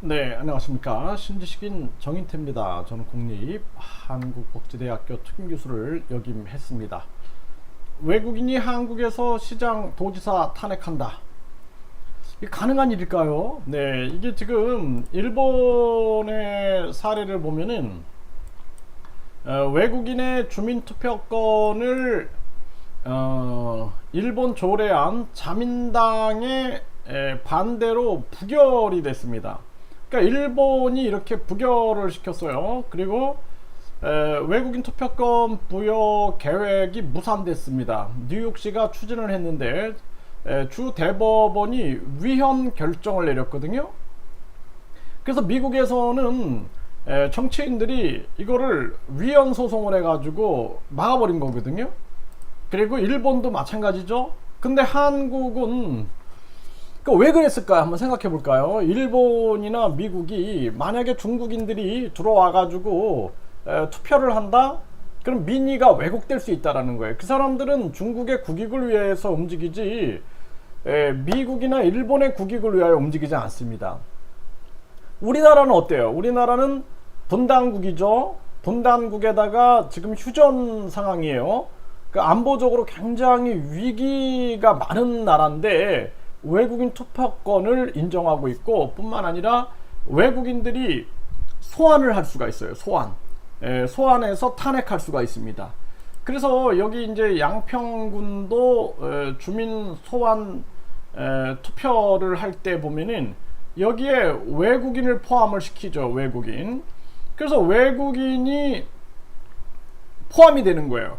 네, 안녕하십니까. 신지식인 정인태입니다. 저는 국립 한국복지대학교 특임교수를 역임했습니다. 외국인이 한국에서 시장 도지사 탄핵한다. 이게 가능한 일일까요? 네, 이게 지금 일본의 사례를 보면은 외국인의 주민투표권을 일본 조례안 자민당의 반대로 부결이 됐습니다. 그러니까 일본이 이렇게 부결을 시켰어요. 그리고 외국인 투표권 부여 계획이 무산됐습니다. 뉴욕시가 추진을 했는데 주 대법원이 위헌 결정을 내렸거든요. 그래서 미국에서는 정치인들이 이거를 위헌 소송을 해가지고 막아버린 거거든요. 그리고 일본도 마찬가지죠. 근데 한국은 왜 그랬을까요? 한번 생각해 볼까요? 일본이나 미국이 만약에 중국인들이 들어와가지고 투표를 한다? 그럼 민의가 왜곡될 수 있다라는 거예요. 그 사람들은 중국의 국익을 위해서 움직이지 미국이나 일본의 국익을 위하여 움직이지 않습니다. 우리나라는 어때요? 우리나라는 분단국이죠. 분단국에다가 지금 휴전 상황이에요. 그러니까 안보적으로 굉장히 위기가 많은 나라인데 외국인 투표권을 인정하고 있고, 뿐만 아니라 외국인들이 소환을 할 수가 있어요. 소환해서 탄핵할 수가 있습니다. 그래서 여기 이제 양평군도 주민 소환 투표를 할 때 보면은 여기에 외국인을 포함을 시키죠. 외국인. 그래서 외국인이 포함이 되는 거예요.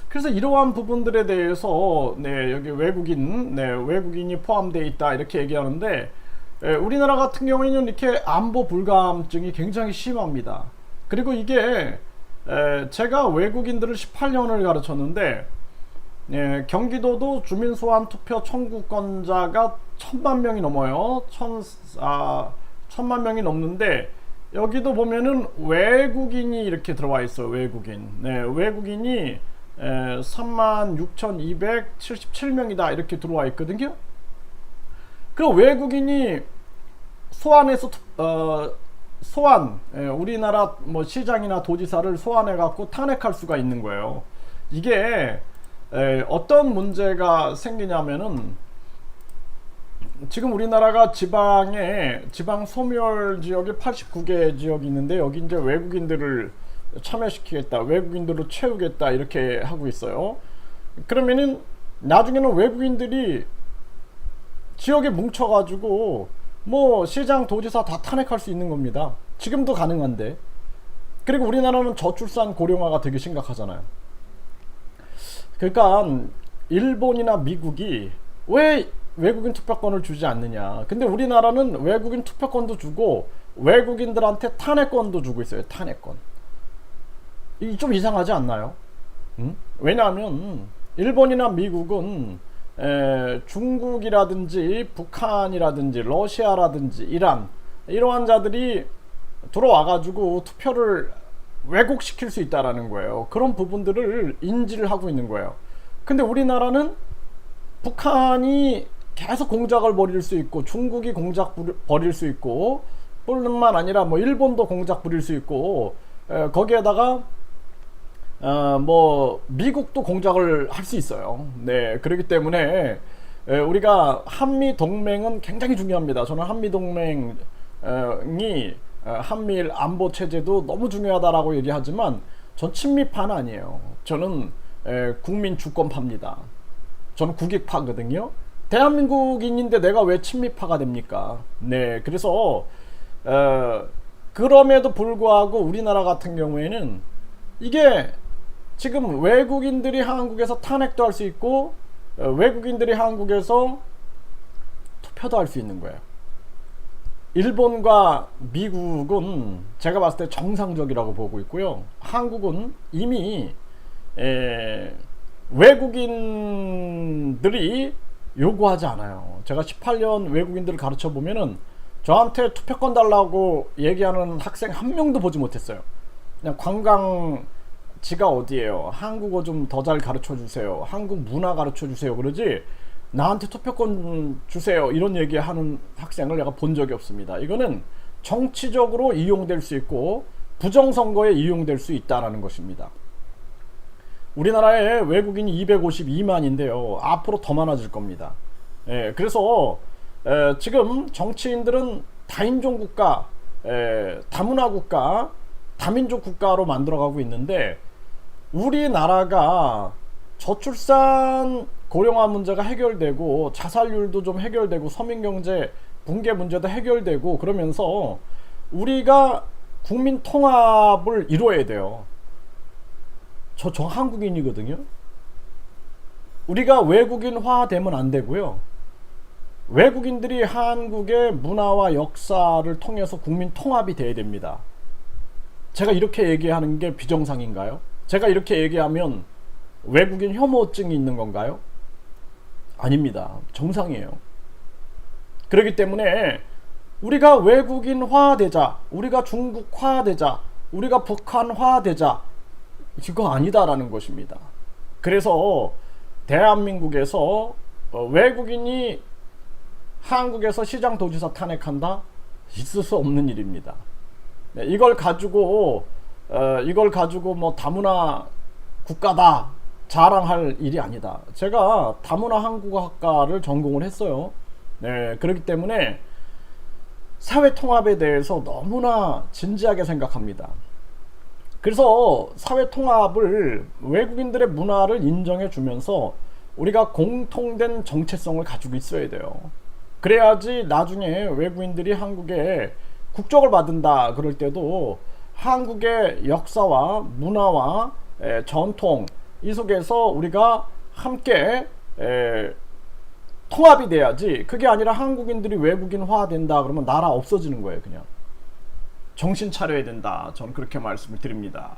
그래서 이러한 부분들에 대해서 여기 외국인이 포함되어 있다 이렇게 얘기하는데, 우리나라 같은 경우에는 이렇게 안보 불감증이 굉장히 심합니다. 그리고 이게 제가 외국인들을 18년을 가르쳤는데 경기도도 주민소환 투표 청구권자가 1000만 명이 넘어요. 1000만 명이 넘는데 여기도 보면은 외국인이 이렇게 들어와 있어요. 외국인이 36,277명이다 이렇게 들어와 있거든요. 그럼 외국인이 소환해서 우리나라 뭐 시장이나 도지사를 소환해 갖고 탄핵할 수가 있는 거예요. 이게 어떤 문제가 생기냐면은 지금 우리나라가 지방 소멸 지역이 89개 지역이 있는데 여기 이제 외국인들을 참여시키겠다, 외국인들로 채우겠다 이렇게 하고 있어요. 그러면은 나중에는 외국인들이 지역에 뭉쳐가지고 뭐 시장 도지사 다 탄핵할 수 있는 겁니다. 지금도 가능한데. 그리고 우리나라는 저출산 고령화가 되게 심각하잖아요. 그러니까 일본이나 미국이 왜 외국인 투표권을 주지 않느냐. 근데 우리나라는 외국인 투표권도 주고 외국인들한테 탄핵권도 주고 있어요. 탄핵권. 이 좀 이상하지 않나요? 왜냐하면 일본이나 미국은 중국이라든지 북한이라든지 러시아라든지 이란 이러한 자들이 들어와가지고 투표를 왜곡시킬 수 있다라는 거예요. 그런 부분들을 인지를 하고 있는 거예요. 근데 우리나라는 북한이 계속 공작을 벌일 수 있고 중국이 공작 벌일 수 있고 뿐만 아니라 뭐 일본도 공작 부릴 수 있고 거기에다가 뭐 미국도 공작을 할 수 있어요. 그렇기 때문에 우리가 한미 동맹은 굉장히 중요합니다. 저는 한미 동맹이 한미일 안보 체제도 너무 중요하다라고 얘기하지만 전 친미파는 아니에요. 저는 국민 주권파입니다. 저는 국익파거든요. 대한민국인인데 내가 왜 친미파가 됩니까? 그래서 그럼에도 불구하고 우리나라 같은 경우에는 이게 지금 외국인들이 한국에서 탄핵도 할 수 있고 외국인들이 한국에서 투표도 할 수 있는 거예요. 일본과 미국은 제가 봤을 때 정상적이라고 보고 있고요. 한국은 이미 외국인들이 요구하지 않아요. 제가 18년 외국인들을 가르쳐 보면은 저한테 투표권 달라고 얘기하는 학생 한 명도 보지 못했어요. 그냥 관광지가 어디예요? 한국어 좀 더 잘 가르쳐 주세요. 한국 문화 가르쳐 주세요. 그러지 나한테 투표권 주세요. 이런 얘기하는 학생을 내가 본 적이 없습니다. 이거는 정치적으로 이용될 수 있고 부정선거에 이용될 수 있다는 것입니다. 우리나라에 외국인이 252만인데요. 앞으로 더 많아질 겁니다. 그래서 지금 정치인들은 다인종 국가, 다문화 국가, 다민족 국가로 만들어가고 있는데, 우리나라가 저출산 고령화 문제가 해결되고 자살률도 좀 해결되고 서민경제 붕괴 문제도 해결되고 그러면서 우리가 국민 통합을 이루어야 돼요. 저 한국인이거든요. 우리가 외국인화 되면 안 되고요. 외국인들이 한국의 문화와 역사를 통해서 국민 통합이 돼야 됩니다. 제가 이렇게 얘기하는 게 비정상인가요? 제가 이렇게 얘기하면 외국인 혐오증이 있는 건가요? 아닙니다. 정상이에요. 그렇기 때문에 우리가 외국인화 되자, 우리가 중국화 되자, 우리가 북한화 되자, 이거 아니다라는 것입니다. 그래서 대한민국에서 외국인이 한국에서 시장도지사 탄핵한다? 있을 수 없는 일입니다. 이걸 가지고 뭐 다문화 국가다 자랑할 일이 아니다. 제가 다문화 한국어학과를 전공을 했어요. 그렇기 때문에 사회 통합에 대해서 너무나 진지하게 생각합니다. 그래서 사회 통합을, 외국인들의 문화를 인정해 주면서 우리가 공통된 정체성을 가지고 있어야 돼요. 그래야지 나중에 외국인들이 한국에 국적을 받는다 그럴 때도 한국의 역사와 문화와 전통 이 속에서 우리가 함께 통합이 돼야지, 그게 아니라 한국인들이 외국인화 된다 그러면 나라 없어지는 거예요. 그냥 정신 차려야 된다, 저는 그렇게 말씀을 드립니다.